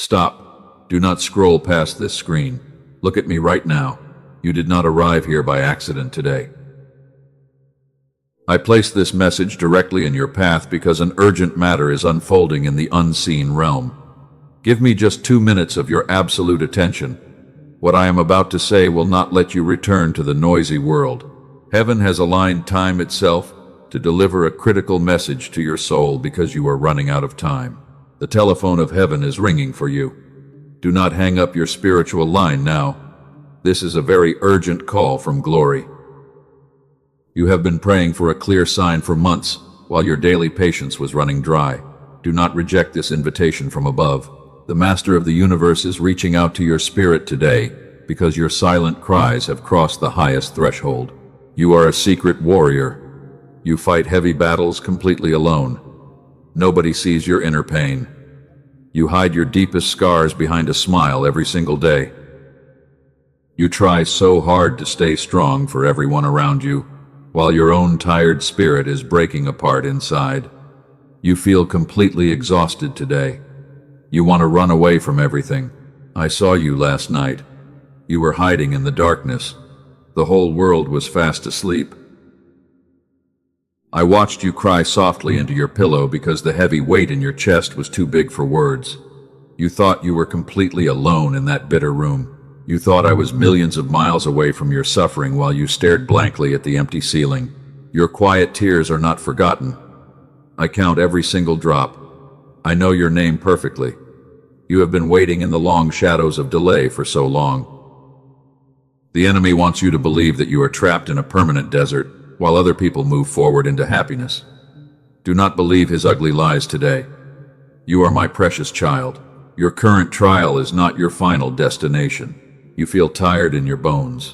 Stop. Do not scroll past this screen. Look at me right now. You did not arrive here by accident today. I place this message directly in your path because an urgent matter is unfolding in the unseen realm. Give me just 2 minutes of your absolute attention. What I am about to say will not let you return to the noisy world. Heaven has aligned time itself to deliver a critical message to your soul because you are running out of time. The telephone of heaven is ringing for you. Do not hang up your spiritual line now. This is a very urgent call from glory. You have been praying for a clear sign for months while your daily patience was running dry. Do not reject this invitation from above. The Master of the Universe is reaching out to your spirit today because your silent cries have crossed the highest threshold. You are a secret warrior. You fight heavy battles completely alone. Nobody sees your inner pain. You hide your deepest scars behind a smile every single day. You try so hard to stay strong for everyone around you, while your own tired spirit is breaking apart inside. You feel completely exhausted today. You want to run away from everything. I saw you last night. You were hiding in the darkness. The whole world was fast asleep. I watched you cry softly into your pillow because the heavy weight in your chest was too big for words. You thought you were completely alone in that bitter room. You thought I was millions of miles away from your suffering while you stared blankly at the empty ceiling. Your quiet tears are not forgotten. I count every single drop. I know your name perfectly. You have been waiting in the long shadows of delay for so long. The enemy wants you to believe that you are trapped in a permanent desert, while other people move forward into happiness. Do not believe his ugly lies today. You are my precious child. Your current trial is not your final destination. You feel tired in your bones.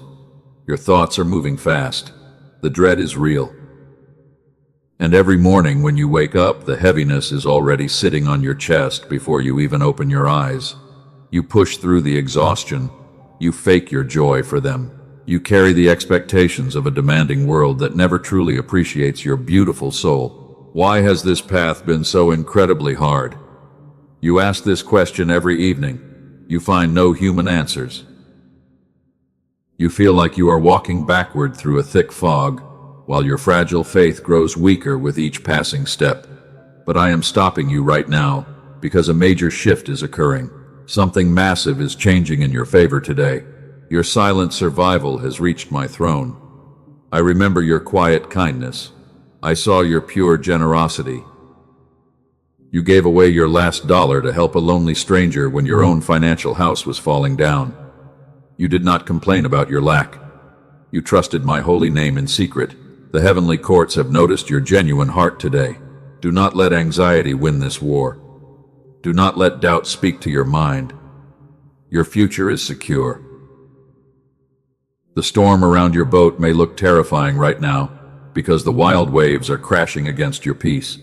Your thoughts are moving fast. The dread is real. And every morning when you wake up, the heaviness is already sitting on your chest before you even open your eyes. You push through the exhaustion. You fake your joy for them. You carry the expectations of a demanding world that never truly appreciates your beautiful soul. Why has this path been so incredibly hard? You ask this question every evening. You find no human answers. You feel like you are walking backward through a thick fog, while your fragile faith grows weaker with each passing step. But I am stopping you right now, because a major shift is occurring. Something massive is changing in your favor today. Your silent survival has reached my throne. I remember your quiet kindness. I saw your pure generosity. You gave away your last dollar to help a lonely stranger when your own financial house was falling down. You did not complain about your lack. You trusted my holy name in secret. The heavenly courts have noticed your genuine heart today. Do not let anxiety win this war. Do not let doubt speak to your mind. Your future is secure. The storm around your boat may look terrifying right now because the wild waves are crashing against your peace.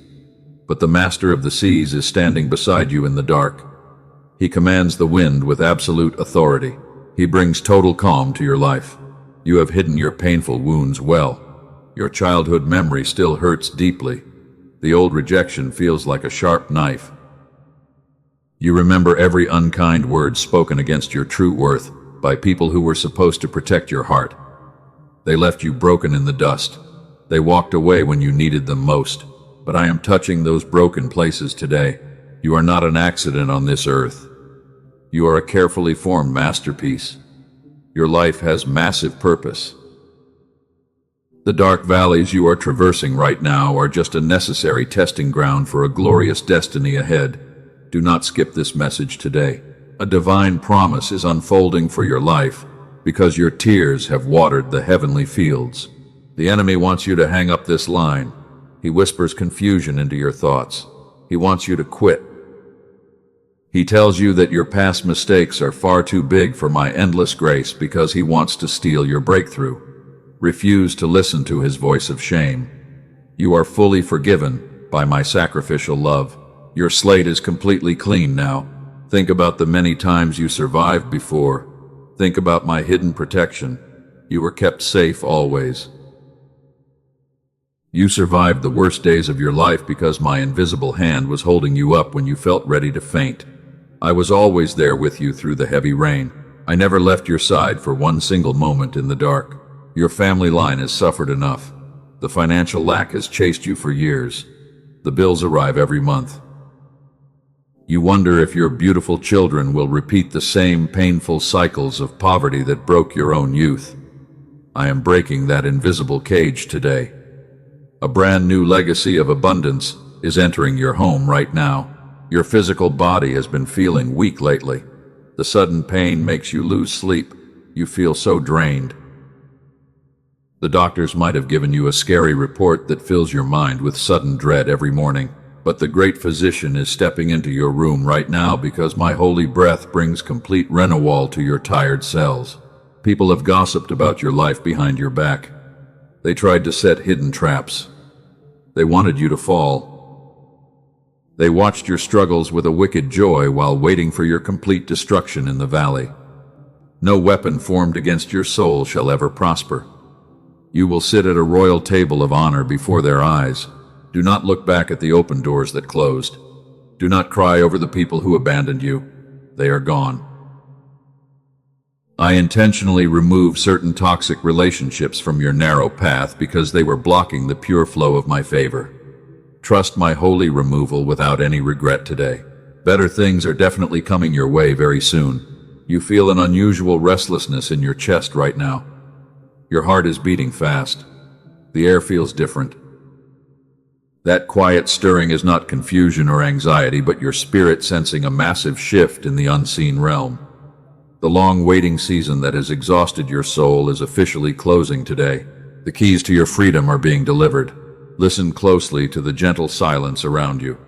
But the master of the seas is standing beside you in the dark. He commands the wind with absolute authority. He brings total calm to your life. You have hidden your painful wounds well. Your childhood memory still hurts deeply. The old rejection feels like a sharp knife. You remember every unkind word spoken against your true worth by people who were supposed to protect your heart. They left you broken in the dust. They walked away when you needed them most. But I am touching those broken places today. You are not an accident on this earth. You are a carefully formed masterpiece. Your life has massive purpose. The dark valleys you are traversing right now are just a necessary testing ground for a glorious destiny ahead. Do not skip this message today. A divine promise is unfolding for your life because your tears have watered the heavenly fields. The enemy wants you to hang up this line. He whispers confusion into your thoughts. He wants you to quit. He tells you that your past mistakes are far too big for my endless grace because he wants to steal your breakthrough. Refuse to listen to his voice of shame. You are fully forgiven by my sacrificial love. Your slate is completely clean now. Think about the many times you survived before. Think about my hidden protection. You were kept safe always. You survived the worst days of your life because my invisible hand was holding you up when you felt ready to faint. I was always there with you through the heavy rain. I never left your side for one single moment in the dark. Your family line has suffered enough. The financial lack has chased you for years. The bills arrive every month. You wonder if your beautiful children will repeat the same painful cycles of poverty that broke your own youth. I am breaking that invisible cage today. A brand new legacy of abundance is entering your home right now. Your physical body has been feeling weak lately. The sudden pain makes you lose sleep. You feel so drained. The doctors might have given you a scary report that fills your mind with sudden dread every morning. But the great physician is stepping into your room right now because my holy breath brings complete renewal to your tired cells. People have gossiped about your life behind your back. They tried to set hidden traps. They wanted you to fall. They watched your struggles with a wicked joy while waiting for your complete destruction in the valley. No weapon formed against your soul shall ever prosper. You will sit at a royal table of honor before their eyes. Do not look back at the open doors that closed. Do not cry over the people who abandoned you. They are gone. I intentionally removed certain toxic relationships from your narrow path because they were blocking the pure flow of my favor. Trust my holy removal without any regret today. Better things are definitely coming your way very soon. You feel an unusual restlessness in your chest right now. Your heart is beating fast. The air feels different. That quiet stirring is not confusion or anxiety, but your spirit sensing a massive shift in the unseen realm. The long waiting season that has exhausted your soul is officially closing today. The keys to your freedom are being delivered. Listen closely to the gentle silence around you.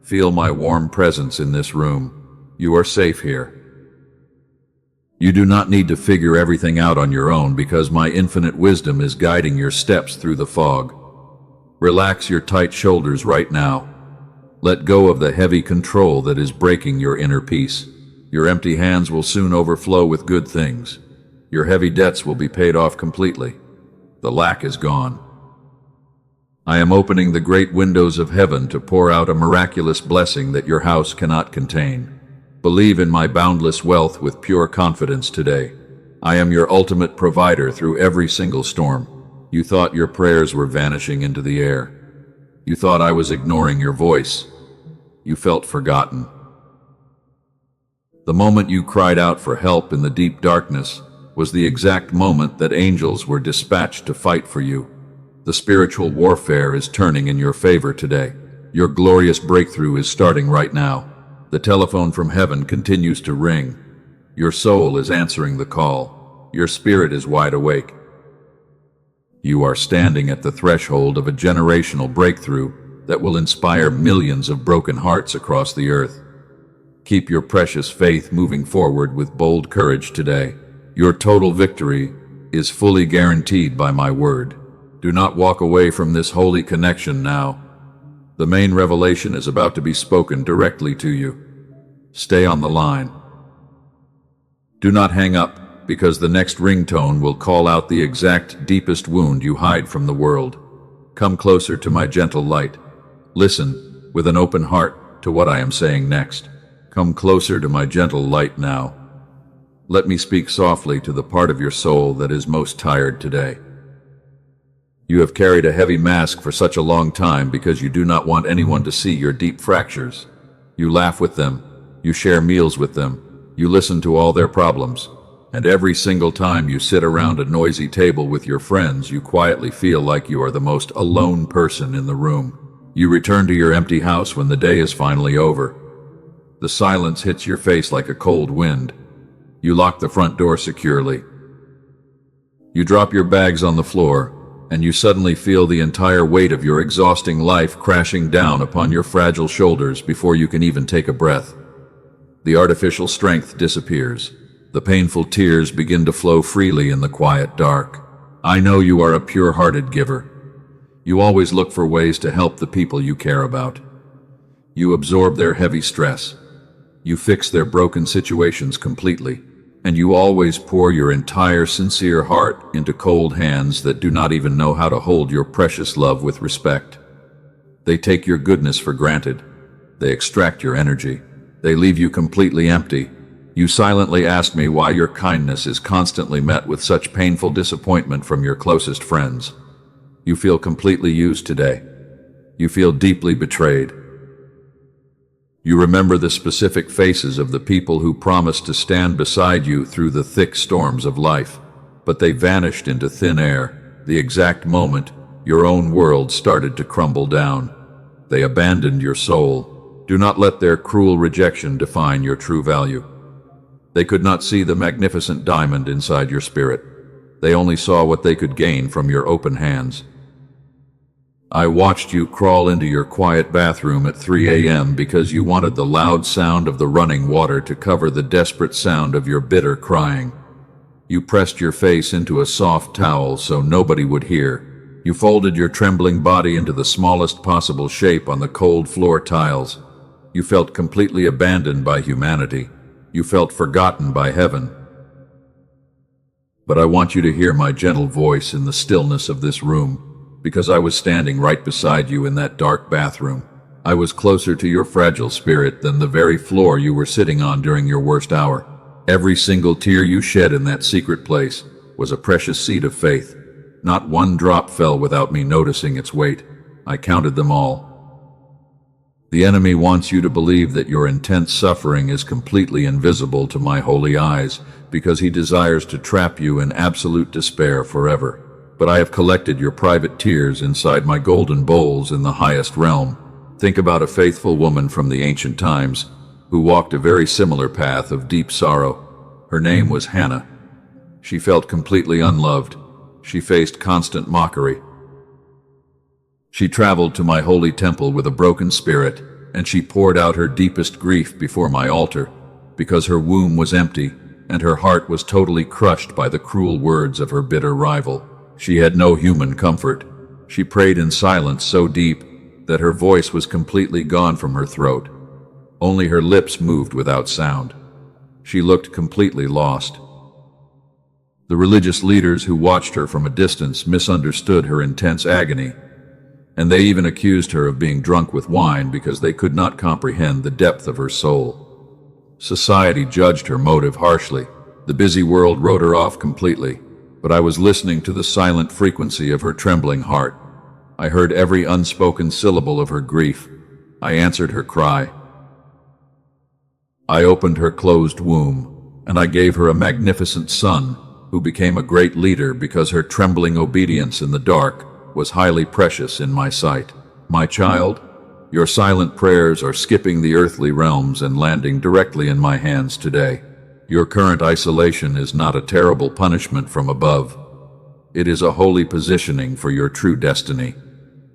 Feel my warm presence in this room. You are safe here. You do not need to figure everything out on your own because my infinite wisdom is guiding your steps through the fog. Relax your tight shoulders right now. Let go of the heavy control that is breaking your inner peace. Your empty hands will soon overflow with good things. Your heavy debts will be paid off completely. The lack is gone. I am opening the great windows of heaven to pour out a miraculous blessing that your house cannot contain. Believe in my boundless wealth with pure confidence today. I am your ultimate provider through every single storm. You thought your prayers were vanishing into the air. You thought I was ignoring your voice. You felt forgotten. The moment you cried out for help in the deep darkness was the exact moment that angels were dispatched to fight for you. The spiritual warfare is turning in your favor today. Your glorious breakthrough is starting right now. The telephone from heaven continues to ring. Your soul is answering the call. Your spirit is wide awake. You are standing at the threshold of a generational breakthrough that will inspire millions of broken hearts across the earth. Keep your precious faith moving forward with bold courage today. Your total victory is fully guaranteed by my word. Do not walk away from this holy connection now. The main revelation is about to be spoken directly to you. Stay on the line. Do not hang up, because the next ringtone will call out the exact deepest wound you hide from the world. Come closer to my gentle light. Listen with an open heart to what I am saying next. Come closer to my gentle light now. Let me speak softly to the part of your soul that is most tired today. You have carried a heavy mask for such a long time because you do not want anyone to see your deep fractures. You laugh with them. You share meals with them. You listen to all their problems. And every single time you sit around a noisy table with your friends, you quietly feel like you are the most alone person in the room. You return to your empty house when the day is finally over. The silence hits your face like a cold wind. You lock the front door securely. You drop your bags on the floor, and you suddenly feel the entire weight of your exhausting life crashing down upon your fragile shoulders before you can even take a breath. The artificial strength disappears. The painful tears begin to flow freely in the quiet dark. I know you are a pure-hearted giver. You always look for ways to help the people you care about. You absorb their heavy stress. You fix their broken situations completely. And you always pour your entire sincere heart into cold hands that do not even know how to hold your precious love with respect. They take your goodness for granted. They extract your energy. They leave you completely empty. You silently ask me why your kindness is constantly met with such painful disappointment from your closest friends. You feel completely used today. You feel deeply betrayed. You remember the specific faces of the people who promised to stand beside you through the thick storms of life, but they vanished into thin air the exact moment your own world started to crumble down. They abandoned your soul. Do not let their cruel rejection define your true value. They could not see the magnificent diamond inside your spirit. They only saw what they could gain from your open hands. I watched you crawl into your quiet bathroom at 3 a.m. because you wanted the loud sound of the running water to cover the desperate sound of your bitter crying. You pressed your face into a soft towel so nobody would hear. You folded your trembling body into the smallest possible shape on the cold floor tiles. You felt completely abandoned by humanity. You felt forgotten by heaven. But I want you to hear my gentle voice in the stillness of this room, because I was standing right beside you in that dark bathroom. I was closer to your fragile spirit than the very floor you were sitting on during your worst hour. Every single tear you shed in that secret place was a precious seed of faith. Not one drop fell without me noticing its weight. I counted them all. The enemy wants you to believe that your intense suffering is completely invisible to my holy eyes, because he desires to trap you in absolute despair forever. But I have collected your private tears inside my golden bowls in the highest realm. Think about a faithful woman from the ancient times who walked a very similar path of deep sorrow. Her name was Hannah. She felt completely unloved. She faced constant mockery. She traveled to my holy temple with a broken spirit, and she poured out her deepest grief before my altar, because her womb was empty and her heart was totally crushed by the cruel words of her bitter rival. She had no human comfort. She prayed in silence so deep that her voice was completely gone from her throat. Only her lips moved without sound. She looked completely lost. The religious leaders who watched her from a distance misunderstood her intense agony, and they even accused her of being drunk with wine because they could not comprehend the depth of her soul. Society judged her motive harshly. The busy world wrote her off completely, but I was listening to the silent frequency of her trembling heart. I heard every unspoken syllable of her grief. I answered her cry. I opened her closed womb, and I gave her a magnificent son who became a great leader because her trembling obedience in the dark was highly precious in my sight. My child, your silent prayers are skipping the earthly realms and landing directly in my hands today. Your current isolation is not a terrible punishment from above. It is a holy positioning for your true destiny.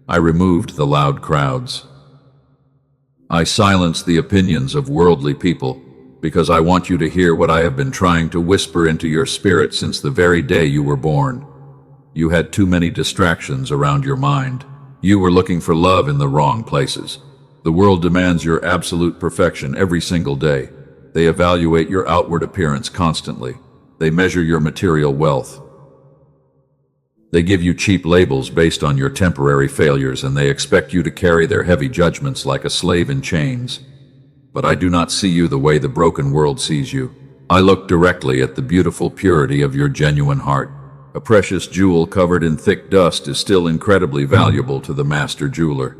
I removed the loud crowds. I silenced the opinions of worldly people because I want you to hear what I have been trying to whisper into your spirit since the very day you were born. You had too many distractions around your mind. You were looking for love in the wrong places. The world demands your absolute perfection every single day. They evaluate your outward appearance constantly. They measure your material wealth. They give you cheap labels based on your temporary failures, and they expect you to carry their heavy judgments like a slave in chains. But I do not see you the way the broken world sees you. I look directly at the beautiful purity of your genuine heart. A precious jewel covered in thick dust is still incredibly valuable to the master jeweler.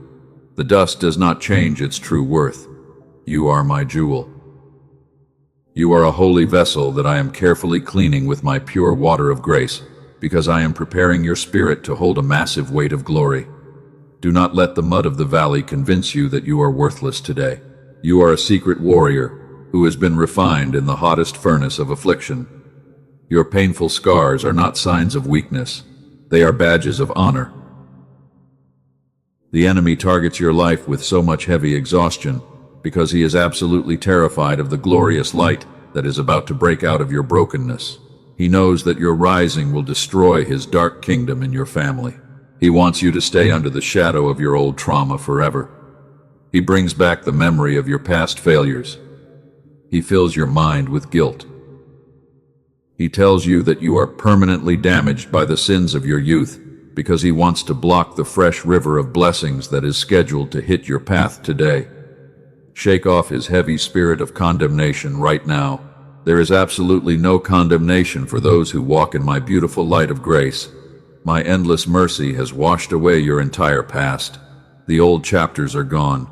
The dust does not change its true worth. You are my jewel. You are a holy vessel that I am carefully cleaning with my pure water of grace, because I am preparing your spirit to hold a massive weight of glory. Do not let the mud of the valley convince you that you are worthless today. You are a secret warrior who has been refined in the hottest furnace of affliction. Your painful scars are not signs of weakness. They are badges of honor. The enemy targets your life with so much heavy exhaustion because he is absolutely terrified of the glorious light that is about to break out of your brokenness. He knows that your rising will destroy his dark kingdom in your family. He wants you to stay under the shadow of your old trauma forever. He brings back the memory of your past failures. He fills your mind with guilt. He tells you that you are permanently damaged by the sins of your youth because he wants to block the fresh river of blessings that is scheduled to hit your path today. Shake off his heavy spirit of condemnation right now. There is absolutely no condemnation for those who walk in my beautiful light of grace. My endless mercy has washed away your entire past. The old chapters are gone.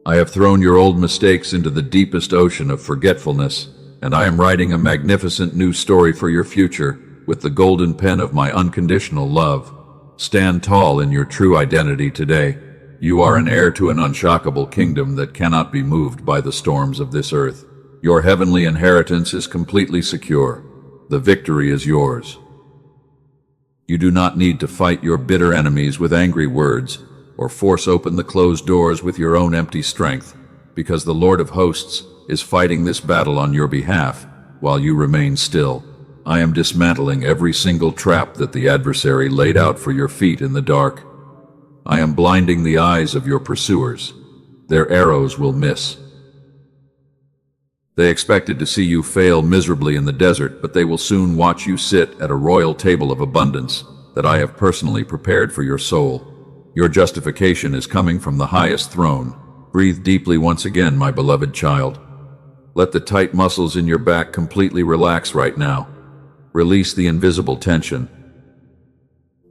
I have thrown your old mistakes into the deepest ocean of forgetfulness, and I am writing a magnificent new story for your future with the golden pen of my unconditional love. Stand tall in your true identity today. You are an heir to an unshockable kingdom that cannot be moved by the storms of this earth. Your heavenly inheritance is completely secure. The victory is yours. You do not need to fight your bitter enemies with angry words, or force open the closed doors with your own empty strength, because the Lord of hosts is fighting this battle on your behalf while you remain still. I am dismantling every single trap that the adversary laid out for your feet in the dark. I am blinding the eyes of your pursuers. Their arrows will miss. They expected to see you fail miserably in the desert, but they will soon watch you sit at a royal table of abundance that I have personally prepared for your soul. Your justification is coming from the highest throne. Breathe deeply once again, my beloved child. Let the tight muscles in your back completely relax right now. Release the invisible tension.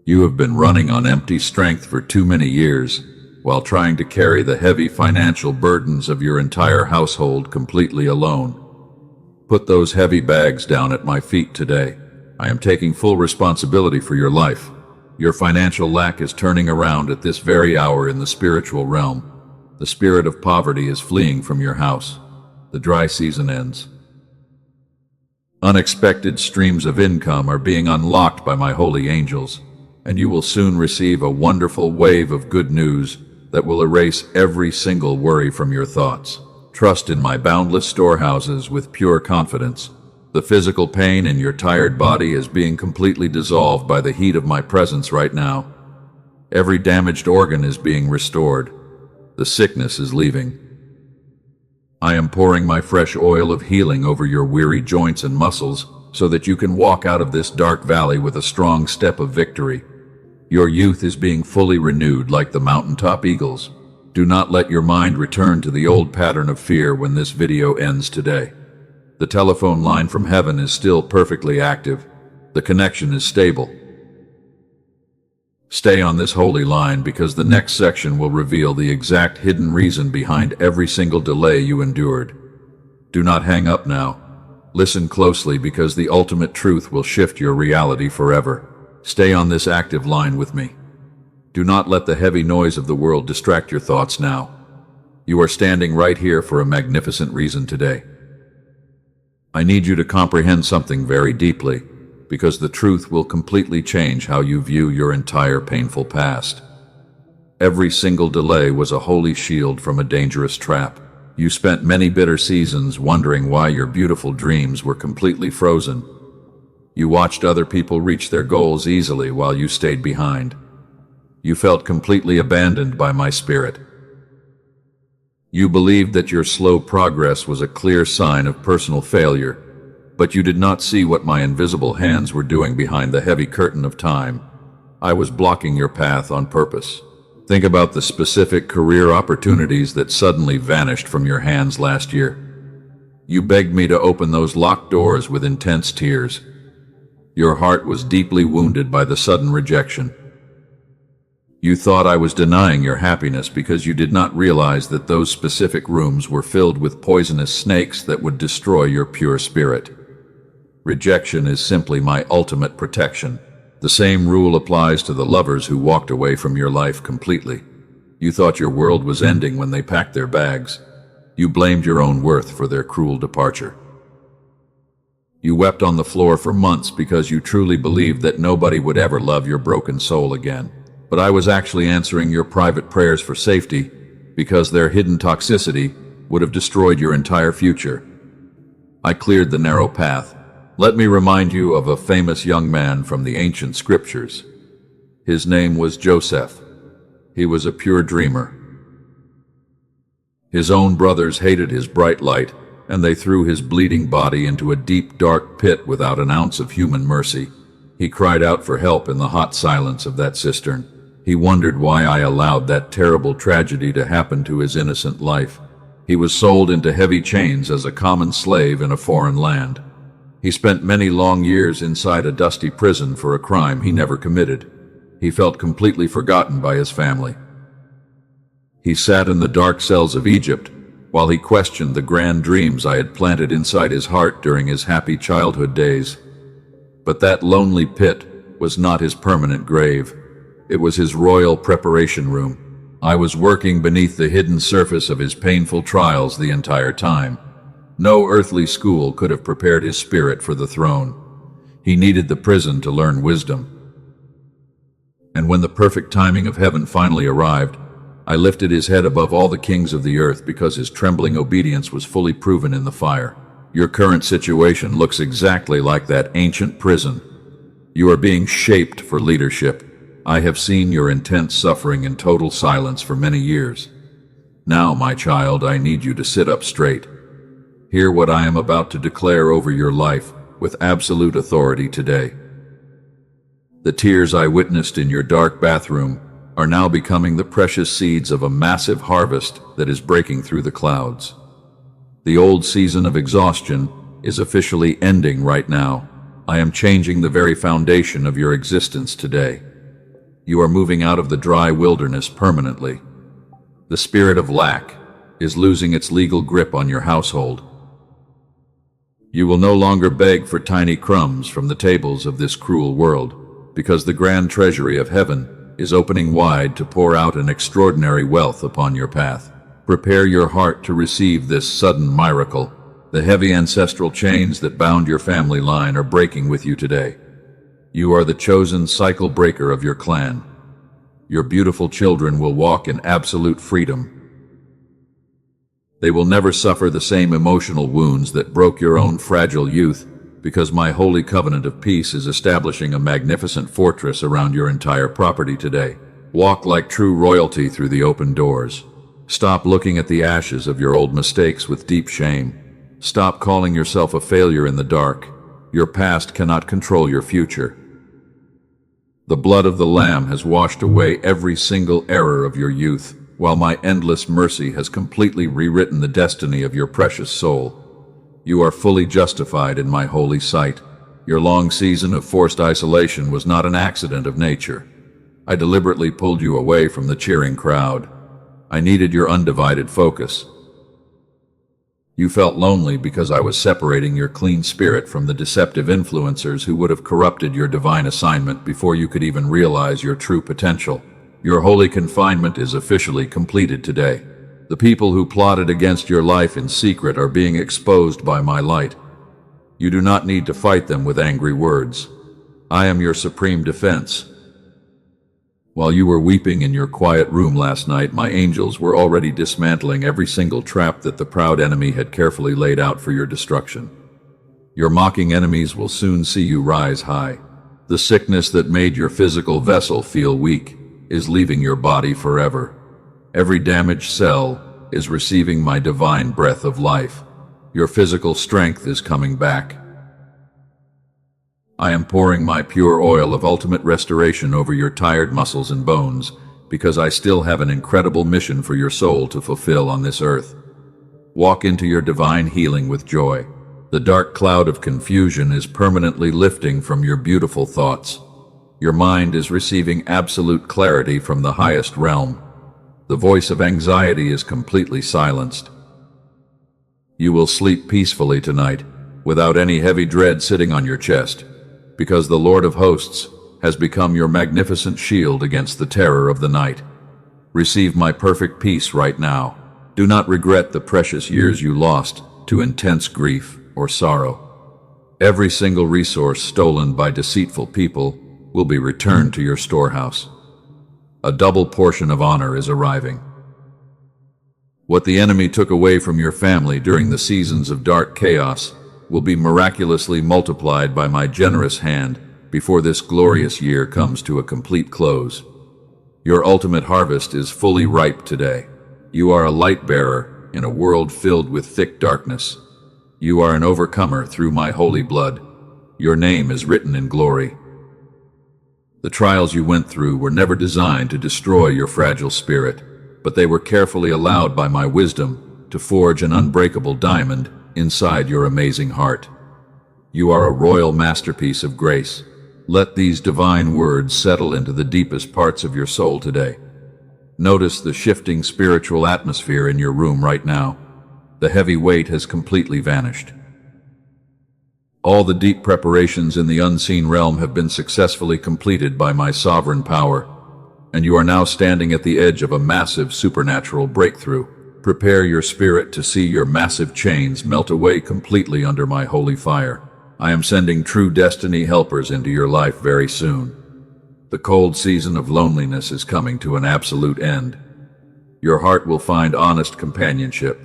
You have been running on empty strength for too many years, while trying to carry the heavy financial burdens of your entire household completely alone. Put those heavy bags down at my feet today. I am taking full responsibility for your life. Your financial lack is turning around at this very hour in the spiritual realm. The spirit of poverty is fleeing from your house. The dry season ends. Unexpected streams of income are being unlocked by my holy angels, and you will soon receive a wonderful wave of good news that will erase every single worry from your thoughts. Trust in my boundless storehouses with pure confidence. The physical pain in your tired body is being completely dissolved by the heat of my presence right now. Every damaged organ is being restored. The sickness is leaving. I am pouring my fresh oil of healing over your weary joints and muscles so that you can walk out of this dark valley with a strong step of victory. Your youth is being fully renewed like the mountaintop eagles. Do not let your mind return to the old pattern of fear when this video ends today. The telephone line from heaven is still perfectly active. The connection is stable. Stay on this holy line because the next section will reveal the exact hidden reason behind every single delay you endured. Do not hang up now. Listen closely because the ultimate truth will shift your reality forever. Stay on this active line with me. Do not let the heavy noise of the world distract your thoughts now. You are standing right here for a magnificent reason today. I need you to comprehend something very deeply, because the truth will completely change how you view your entire painful past. Every single delay was a holy shield from a dangerous trap. You spent many bitter seasons wondering why your beautiful dreams were completely frozen. You watched other people reach their goals easily while you stayed behind. You felt completely abandoned by my spirit. You believed that your slow progress was a clear sign of personal failure, but you did not see what my invisible hands were doing behind the heavy curtain of time. I was blocking your path on purpose. Think about the specific career opportunities that suddenly vanished from your hands last year. You begged me to open those locked doors with intense tears. Your heart was deeply wounded by the sudden rejection. You thought I was denying your happiness because you did not realize that those specific rooms were filled with poisonous snakes that would destroy your pure spirit. Rejection is simply my ultimate protection. The same rule applies to the lovers who walked away from your life completely. You thought your world was ending when they packed their bags. You blamed your own worth for their cruel departure. You wept on the floor for months because you truly believed that nobody would ever love your broken soul again. But I was actually answering your private prayers for safety because their hidden toxicity would have destroyed your entire future. I cleared the narrow path. Let me remind you of a famous young man from the ancient scriptures. His name was Joseph. He was a pure dreamer. His own brothers hated his bright light, and they threw his bleeding body into a deep, dark pit without an ounce of human mercy. He cried out for help in the hot silence of that cistern. He wondered why I allowed that terrible tragedy to happen to his innocent life. He was sold into heavy chains as a common slave in a foreign land. He spent many long years inside a dusty prison for a crime he never committed. He felt completely forgotten by his family. He sat in the dark cells of Egypt while he questioned the grand dreams I had planted inside his heart during his happy childhood days. But that lonely pit was not his permanent grave. It was his royal preparation room. I was working beneath the hidden surface of his painful trials the entire time. No earthly school could have prepared his spirit for the throne. He needed the prison to learn wisdom. And when the perfect timing of heaven finally arrived, I lifted his head above all the kings of the earth because his trembling obedience was fully proven in the fire. Your current situation looks exactly like that ancient prison. You are being shaped for leadership. I have seen your intense suffering in total silence for many years. Now, my child, I need you to sit up straight. Hear what I am about to declare over your life with absolute authority today. The tears I witnessed in your dark bathroom are now becoming the precious seeds of a massive harvest that is breaking through the clouds. The old season of exhaustion is officially ending right now. I am changing the very foundation of your existence today. You are moving out of the dry wilderness permanently. The spirit of lack is losing its legal grip on your household. You will no longer beg for tiny crumbs from the tables of this cruel world, because the grand treasury of heaven is opening wide to pour out an extraordinary wealth upon your path. Prepare your heart to receive this sudden miracle. The heavy ancestral chains that bound your family line are breaking with you today. You are the chosen cycle breaker of your clan. Your beautiful children will walk in absolute freedom. They will never suffer the same emotional wounds that broke your own fragile youth, because my holy covenant of peace is establishing a magnificent fortress around your entire property today. Walk like true royalty through the open doors. Stop looking at the ashes of your old mistakes with deep shame. Stop calling yourself a failure in the dark. Your past cannot control your future. The blood of the Lamb has washed away every single error of your youth, while my endless mercy has completely rewritten the destiny of your precious soul. You are fully justified in my holy sight. Your long season of forced isolation was not an accident of nature. I deliberately pulled you away from the cheering crowd. I needed your undivided focus. You felt lonely because I was separating your clean spirit from the deceptive influencers who would have corrupted your divine assignment before you could even realize your true potential. Your holy confinement is officially completed today. The people who plotted against your life in secret are being exposed by my light. You do not need to fight them with angry words. I am your supreme defense. While you were weeping in your quiet room last night, my angels were already dismantling every single trap that the proud enemy had carefully laid out for your destruction. Your mocking enemies will soon see you rise high. The sickness that made your physical vessel feel weak is leaving your body forever. Every damaged cell is receiving my divine breath of life. Your physical strength is coming back. I am pouring my pure oil of ultimate restoration over your tired muscles and bones, because I still have an incredible mission for your soul to fulfill on this earth. Walk into your divine healing with joy. The dark cloud of confusion is permanently lifting from your beautiful thoughts. Your mind is receiving absolute clarity from the highest realm. The voice of anxiety is completely silenced. You will sleep peacefully tonight, without any heavy dread sitting on your chest, because the Lord of hosts has become your magnificent shield against the terror of the night. Receive my perfect peace right now. Do not regret the precious years you lost to intense grief or sorrow. Every single resource stolen by deceitful people will be returned to your storehouse. A double portion of honor is arriving. What the enemy took away from your family during the seasons of dark chaos will be miraculously multiplied by my generous hand before this glorious year comes to a complete close. Your ultimate harvest is fully ripe today. You are a light bearer in a world filled with thick darkness. You are an overcomer through my holy blood. Your name is written in glory. The trials you went through were never designed to destroy your fragile spirit, but they were carefully allowed by my wisdom to forge an unbreakable diamond inside your amazing heart. You are a royal masterpiece of grace. Let these divine words settle into the deepest parts of your soul today. Notice the shifting spiritual atmosphere in your room right now. The heavy weight has completely vanished. All the deep preparations in the unseen realm have been successfully completed by my sovereign power, and you are now standing at the edge of a massive supernatural breakthrough. Prepare your spirit to see your massive chains melt away completely under my holy fire. I am sending true destiny helpers into your life very soon. The cold season of loneliness is coming to an absolute end. Your heart will find honest companionship.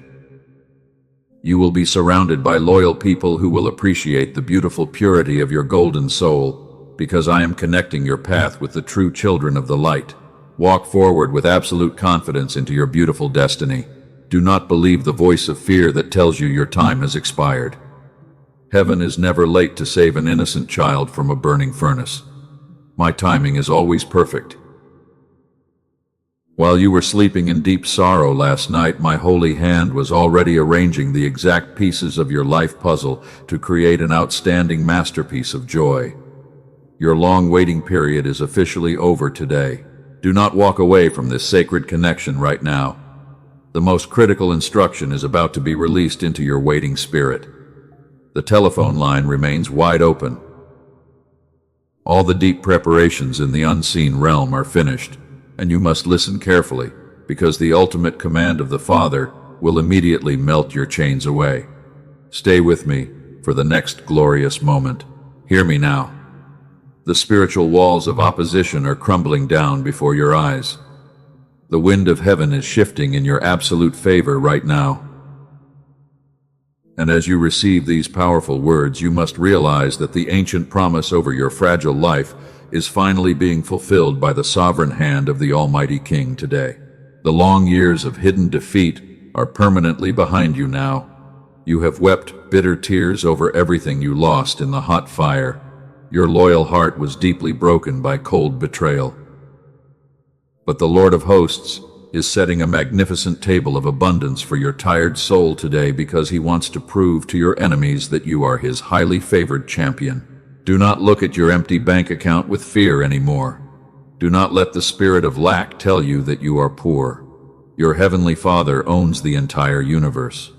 You will be surrounded by loyal people who will appreciate the beautiful purity of your golden soul, because I am connecting your path with the true children of the light. Walk forward with absolute confidence into your beautiful destiny. Do not believe the voice of fear that tells you your time has expired. Heaven is never late to save an innocent child from a burning furnace. My timing is always perfect. While you were sleeping in deep sorrow last night, my holy hand was already arranging the exact pieces of your life puzzle to create an outstanding masterpiece of joy. Your long waiting period is officially over today. Do not walk away from this sacred connection right now. The most critical instruction is about to be released into your waiting spirit. The telephone line remains wide open. All the deep preparations in the unseen realm are finished, and you must listen carefully, because the ultimate command of the Father will immediately melt your chains away. Stay with me for the next glorious moment. Hear me now. The spiritual walls of opposition are crumbling down before your eyes. The wind of heaven is shifting in your absolute favor right now. And as you receive these powerful words, you must realize that the ancient promise over your fragile life is finally being fulfilled by the sovereign hand of the Almighty King today. The long years of hidden defeat are permanently behind you now. You have wept bitter tears over everything you lost in the hot fire. Your loyal heart was deeply broken by cold betrayal. But the Lord of hosts is setting a magnificent table of abundance for your tired soul today, because he wants to prove to your enemies that you are his highly favored champion. Do not look at your empty bank account with fear anymore. Do not let the spirit of lack tell you that you are poor. Your heavenly Father owns the entire universe.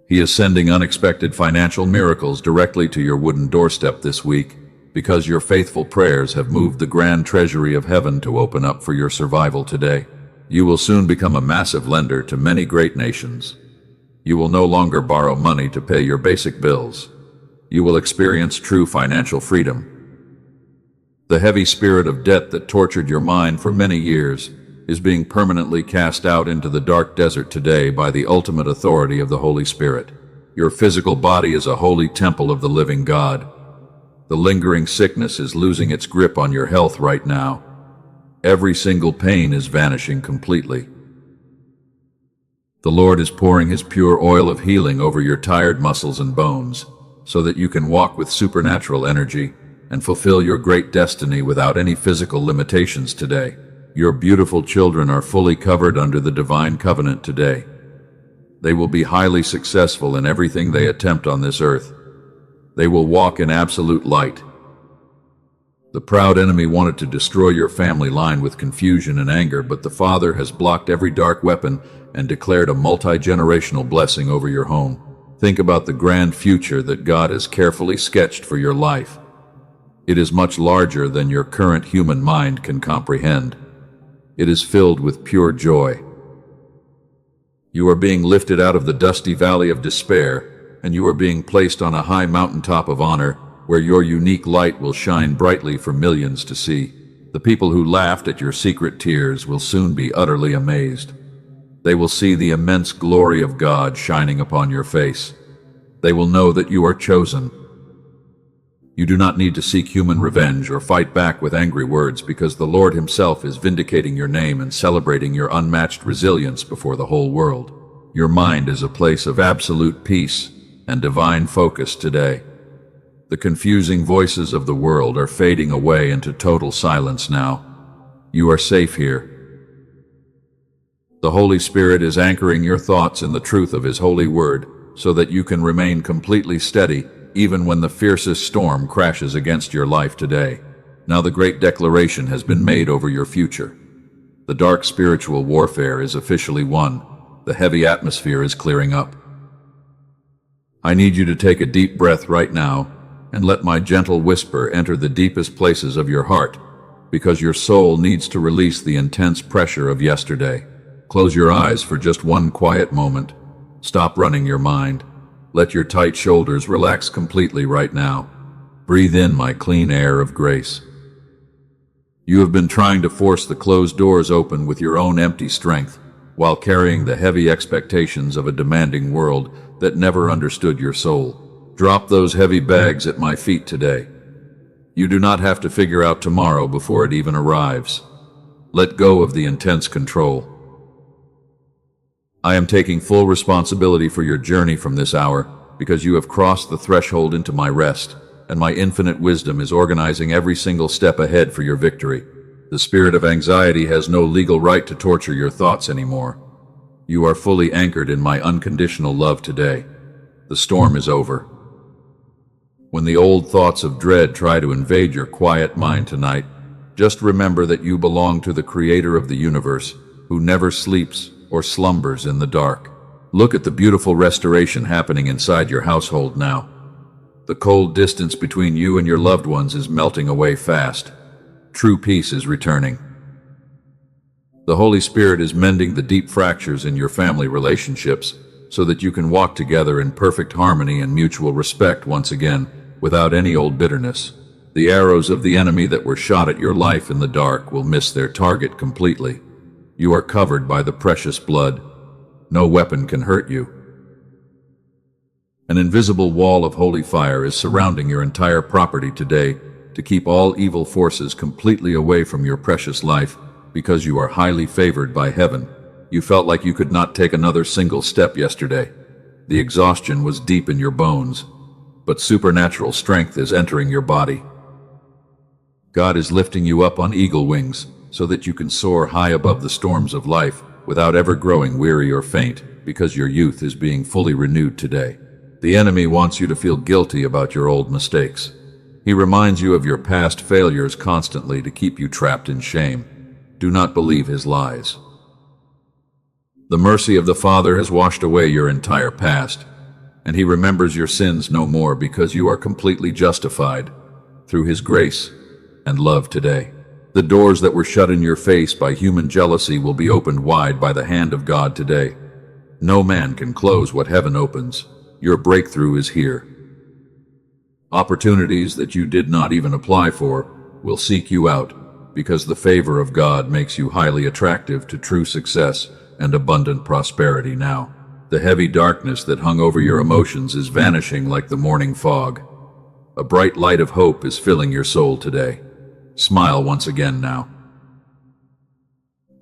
He is sending unexpected financial miracles directly to your wooden doorstep this week, because your faithful prayers have moved the grand treasury of heaven to open up for your survival today. You will soon become a massive lender to many great nations. You will no longer borrow money to pay your basic bills. You will experience true financial freedom. The heavy spirit of debt that tortured your mind for many years is being permanently cast out into the dark desert today by the ultimate authority of the Holy Spirit. Your physical body is a holy temple of the living God. The lingering sickness is losing its grip on your health right now. Every single pain is vanishing completely. The Lord is pouring his pure oil of healing over your tired muscles and bones, so that you can walk with supernatural energy and fulfill your great destiny without any physical limitations today. Your beautiful children are fully covered under the divine covenant today. They will be highly successful in everything they attempt on this earth. They will walk in absolute light. The proud enemy wanted to destroy your family line with confusion and anger, but the Father has blocked every dark weapon and declared a multi-generational blessing over your home. Think about the grand future that God has carefully sketched for your life. It is much larger than your current human mind can comprehend. It is filled with pure joy. You are being lifted out of the dusty valley of despair, and you are being placed on a high mountaintop of honor, where your unique light will shine brightly for millions to see. The people who laughed at your secret tears will soon be utterly amazed. They will see the immense glory of God shining upon your face. They will know that you are chosen. You do not need to seek human revenge or fight back with angry words, because the Lord himself is vindicating your name and celebrating your unmatched resilience before the whole world. Your mind is a place of absolute peace and divine focus today. The confusing voices of the world are fading away into total silence now. You are safe here. The Holy Spirit is anchoring your thoughts in the truth of His holy word so that you can remain completely steady even when the fiercest storm crashes against your life today. Now the great declaration has been made over your future. The dark spiritual warfare is officially won. The heavy atmosphere is clearing up. I need you to take a deep breath right now and let my gentle whisper enter the deepest places of your heart, because your soul needs to release the intense pressure of yesterday. Close your eyes for just one quiet moment. Stop running your mind. Let your tight shoulders relax completely right now. Breathe in my clean air of grace. You have been trying to force the closed doors open with your own empty strength, while carrying the heavy expectations of a demanding world that never understood your soul. Drop those heavy bags at my feet today. You do not have to figure out tomorrow before it even arrives. Let go of the intense control. I am taking full responsibility for your journey from this hour, because you have crossed the threshold into my rest, and my infinite wisdom is organizing every single step ahead for your victory. The spirit of anxiety has no legal right to torture your thoughts anymore. You are fully anchored in my unconditional love today. The storm is over. When the old thoughts of dread try to invade your quiet mind tonight, just remember that you belong to the Creator of the universe, who never sleeps or slumbers in the dark. Look at the beautiful restoration happening inside your household now. The cold distance between you and your loved ones is melting away fast. True peace is returning. The Holy Spirit is mending the deep fractures in your family relationships so that you can walk together in perfect harmony and mutual respect once again, without any old bitterness. The arrows of the enemy that were shot at your life in the dark will miss their target completely. You are covered by the precious blood. No weapon can hurt you. An invisible wall of holy fire is surrounding your entire property today to keep all evil forces completely away from your precious life, because you are highly favored by heaven. You felt like you could not take another single step yesterday. The exhaustion was deep in your bones, but supernatural strength is entering your body. God is lifting you up on eagle wings so that you can soar high above the storms of life without ever growing weary or faint, because your youth is being fully renewed today. The enemy wants you to feel guilty about your old mistakes. He reminds you of your past failures constantly to keep you trapped in shame. Do not believe his lies. The mercy of the Father has washed away your entire past, and He remembers your sins no more, because you are completely justified through His grace and love today. The doors that were shut in your face by human jealousy will be opened wide by the hand of God today. No man can close what heaven opens. Your breakthrough is here. Opportunities that you did not even apply for will seek you out, because the favor of God makes you highly attractive to true success and abundant prosperity now. The heavy darkness that hung over your emotions is vanishing like the morning fog. A bright light of hope is filling your soul today. Smile once again now.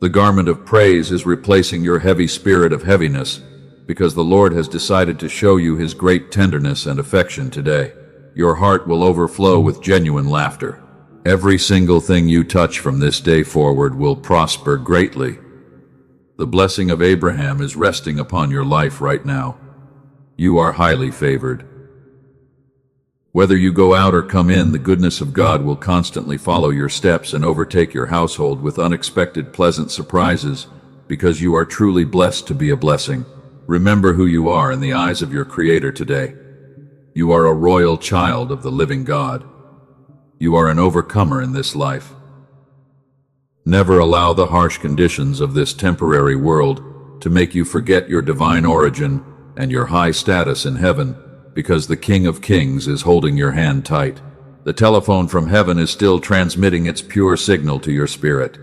The garment of praise is replacing your heavy spirit of heaviness, because the Lord has decided to show you His great tenderness and affection today. Your heart will overflow with genuine laughter. Every single thing you touch from this day forward will prosper greatly. The blessing of Abraham is resting upon your life right now. You are highly favored. Whether you go out or come in, the goodness of God will constantly follow your steps and overtake your household with unexpected pleasant surprises, because you are truly blessed to be a blessing. Remember who you are in the eyes of your Creator today. You are a royal child of the living God. You are an overcomer in this life. Never allow the harsh conditions of this temporary world to make you forget your divine origin and your high status in heaven, because the King of Kings is holding your hand tight. The telephone from heaven is still transmitting its pure signal to your spirit.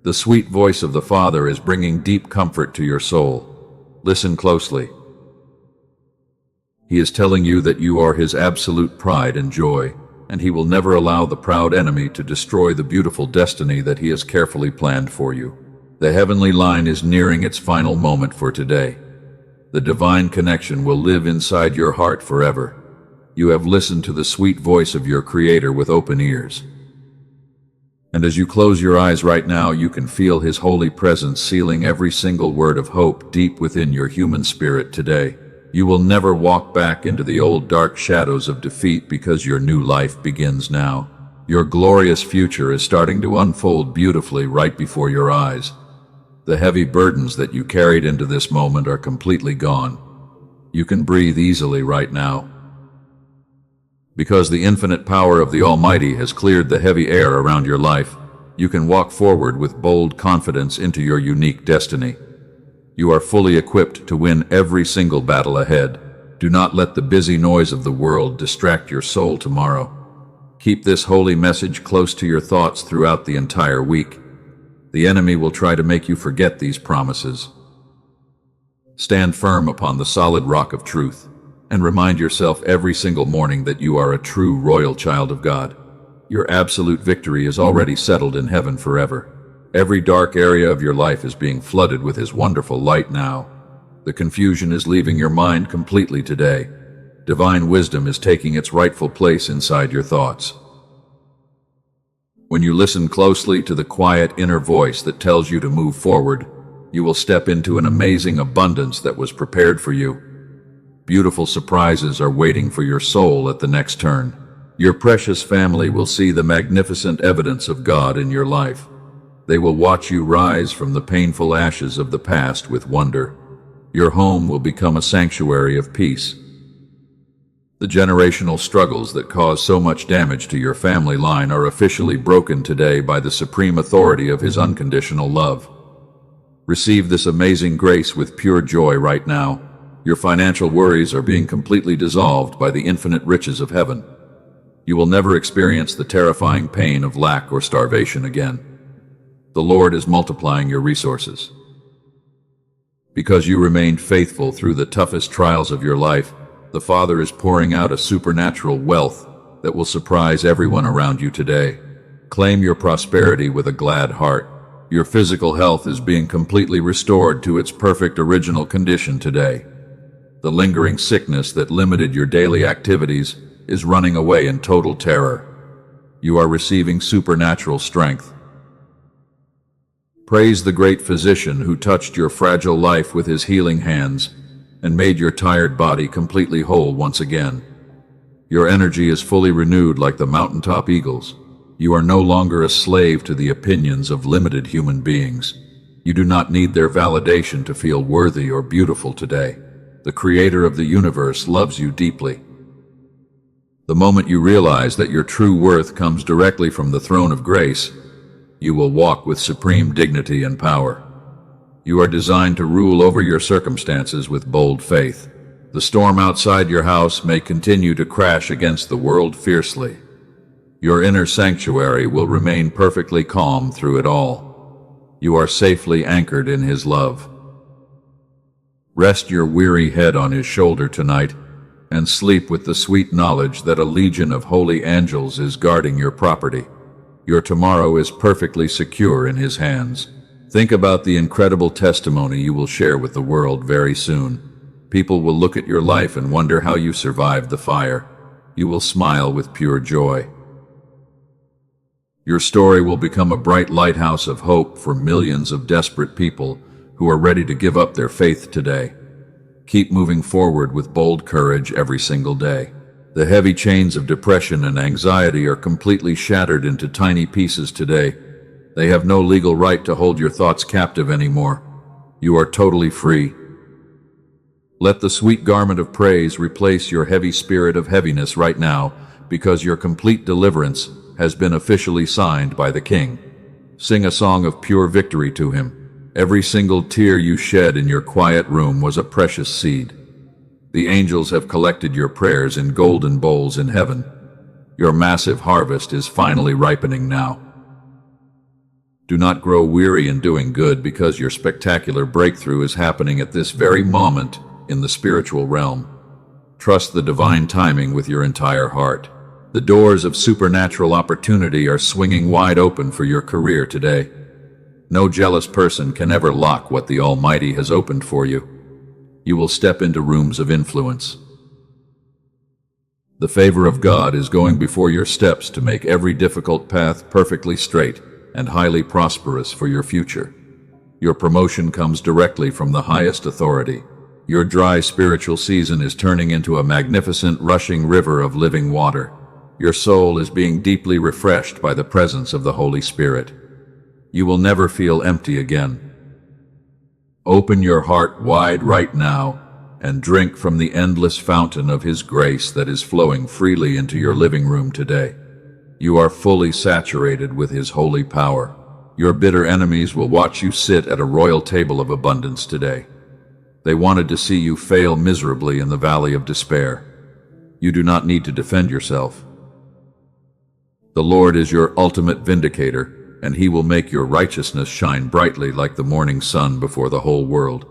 The sweet voice of the Father is bringing deep comfort to your soul. Listen closely. He is telling you that you are His absolute pride and joy, and He will never allow the proud enemy to destroy the beautiful destiny that He has carefully planned for you. The heavenly line is nearing its final moment for today. The divine connection will live inside your heart forever. You have listened to the sweet voice of your Creator with open ears. And as you close your eyes right now, you can feel His holy presence sealing every single word of hope deep within your human spirit today. You will never walk back into the old dark shadows of defeat because your new life begins now. Your glorious future is starting to unfold beautifully right before your eyes. The heavy burdens that you carried into this moment are completely gone. You can breathe easily right now. Because the infinite power of the Almighty has cleared the heavy air around your life, you can walk forward with bold confidence into your unique destiny. You are fully equipped to win every single battle ahead. Do not let the busy noise of the world distract your soul tomorrow. Keep this holy message close to your thoughts throughout the entire week. The enemy will try to make you forget these promises. Stand firm upon the solid rock of truth, and remind yourself every single morning that you are a true royal child of God. Your absolute victory is already settled in heaven forever. Every dark area of your life is being flooded with His wonderful light now. The confusion is leaving your mind completely today. Divine wisdom is taking its rightful place inside your thoughts. When you listen closely to the quiet inner voice that tells you to move forward, you will step into an amazing abundance that was prepared for you. Beautiful surprises are waiting for your soul at the next turn. Your precious family will see the magnificent evidence of God in your life. They will watch you rise from the painful ashes of the past with wonder. Your home will become a sanctuary of peace. The generational struggles that cause so much damage to your family line are officially broken today by the supreme authority of His unconditional love. Receive this amazing grace with pure joy right now. Your financial worries are being completely dissolved by the infinite riches of heaven. You will never experience the terrifying pain of lack or starvation again. The Lord is multiplying your resources. Because you remained faithful through the toughest trials of your life, the Father is pouring out a supernatural wealth that will surprise everyone around you today. Claim your prosperity with a glad heart. Your physical health is being completely restored to its perfect original condition today. The lingering sickness that limited your daily activities is running away in total terror. You are receiving supernatural strength. Praise the great physician who touched your fragile life with His healing hands and made your tired body completely whole once again. Your energy is fully renewed like the mountaintop eagles. You are no longer a slave to the opinions of limited human beings. You do not need their validation to feel worthy or beautiful today. The Creator of the universe loves you deeply. The moment you realize that your true worth comes directly from the throne of grace, you will walk with supreme dignity and power. You are designed to rule over your circumstances with bold faith. The storm outside your house may continue to crash against the world fiercely. Your inner sanctuary will remain perfectly calm through it all. You are safely anchored in His love. Rest your weary head on His shoulder tonight, and sleep with the sweet knowledge that a legion of holy angels is guarding your property. Your tomorrow is perfectly secure in His hands. Think about the incredible testimony you will share with the world very soon. People will look at your life and wonder how you survived the fire. You will smile with pure joy. Your story will become a bright lighthouse of hope for millions of desperate people who are ready to give up their faith today. Keep moving forward with bold courage every single day. The heavy chains of depression and anxiety are completely shattered into tiny pieces today. They have no legal right to hold your thoughts captive anymore. You are totally free. Let the sweet garment of praise replace your heavy spirit of heaviness right now, because your complete deliverance has been officially signed by the King. Sing a song of pure victory to Him. Every single tear you shed in your quiet room was a precious seed. The angels have collected your prayers in golden bowls in heaven. Your massive harvest is finally ripening now. Do not grow weary in doing good, because your spectacular breakthrough is happening at this very moment in the spiritual realm. Trust the divine timing with your entire heart. The doors of supernatural opportunity are swinging wide open for your career today. No jealous person can ever lock what the Almighty has opened for you. You will step into rooms of influence. The favor of God is going before your steps to make every difficult path perfectly straight and highly prosperous for your future. Your promotion comes directly from the highest authority. Your dry spiritual season is turning into a magnificent rushing river of living water. Your soul is being deeply refreshed by the presence of the Holy Spirit. You will never feel empty again. Open your heart wide right now and drink from the endless fountain of His grace that is flowing freely into your living room today. You are fully saturated with His holy power. Your bitter enemies will watch you sit at a royal table of abundance today. They wanted to see you fail miserably in the valley of despair. You do not need to defend yourself. The Lord is your ultimate vindicator, and He will make your righteousness shine brightly like the morning sun before the whole world.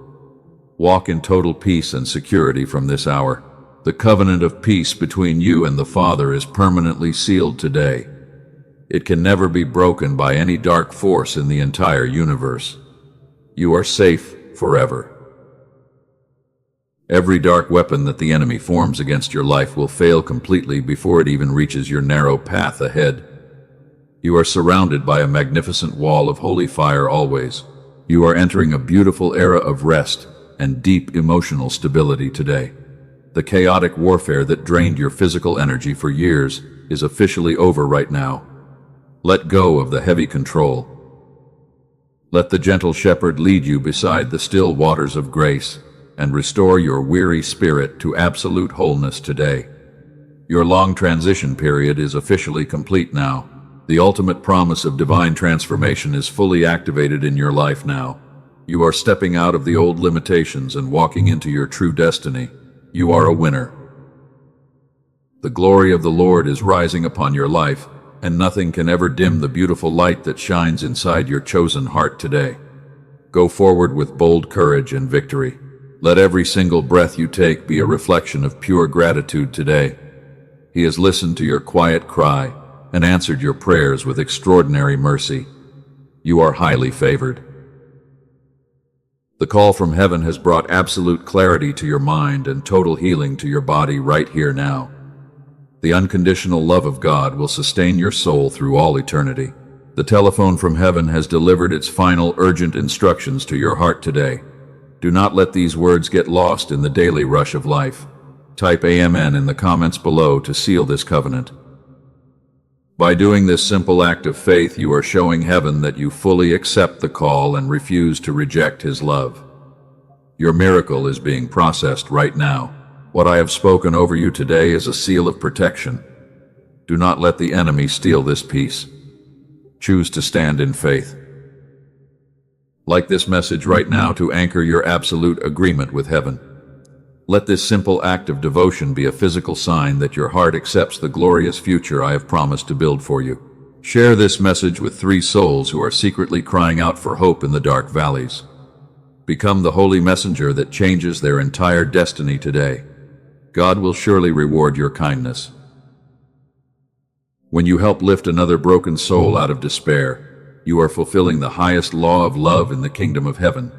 Walk in total peace and security from this hour. The covenant of peace between you and the Father is permanently sealed today. It can never be broken by any dark force in the entire universe. You are safe forever. Every dark weapon that the enemy forms against your life will fail completely before it even reaches your narrow path ahead. You are surrounded by a magnificent wall of holy fire always. You are entering a beautiful era of rest and deep emotional stability today. The chaotic warfare that drained your physical energy for years is officially over right now. Let go of the heavy control. Let the gentle shepherd lead you beside the still waters of grace and restore your weary spirit to absolute wholeness today. Your long transition period is officially complete now. The ultimate promise of divine transformation is fully activated in your life now. You are stepping out of the old limitations and walking into your true destiny. You are a winner. The glory of the Lord is rising upon your life, and nothing can ever dim the beautiful light that shines inside your chosen heart today. Go forward with bold courage and victory. Let every single breath you take be a reflection of pure gratitude today. He has listened to your quiet cry and answered your prayers with extraordinary mercy. You are highly favored. The call from heaven has brought absolute clarity to your mind and total healing to your body right here now. The unconditional love of God will sustain your soul through all eternity. The telephone from heaven has delivered its final urgent instructions to your heart today. Do not let these words get lost in the daily rush of life. Type Amen in the comments below to seal this covenant. By doing this simple act of faith, you are showing heaven that you fully accept the call and refuse to reject His love. Your miracle is being processed right now. What I have spoken over you today is a seal of protection. Do not let the enemy steal this peace. Choose to stand in faith. Like this message right now to anchor your absolute agreement with heaven. Let this simple act of devotion be a physical sign that your heart accepts the glorious future I have promised to build for you. Share this message with 3 souls who are secretly crying out for hope in the dark valleys. Become the holy messenger that changes their entire destiny today. God will surely reward your kindness. When you help lift another broken soul out of despair, you are fulfilling the highest law of love in the kingdom of heaven.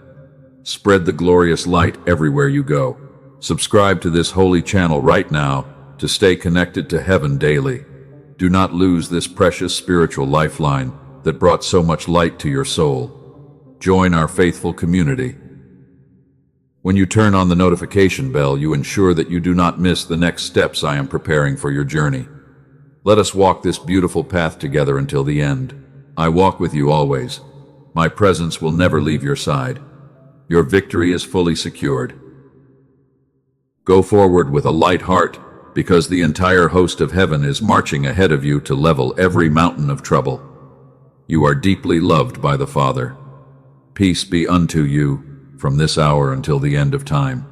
Spread the glorious light everywhere you go. Subscribe to this holy channel right now to stay connected to heaven daily. Do not lose this precious spiritual lifeline that brought so much light to your soul. Join our faithful community. When you turn on the notification bell, you ensure that you do not miss the next steps I am preparing for your journey. Let us walk this beautiful path together until the end. I walk with you always. My presence will never leave your side. Your victory is fully secured. Go forward with a light heart, because the entire host of heaven is marching ahead of you to level every mountain of trouble. You are deeply loved by the Father. Peace be unto you from this hour until the end of time.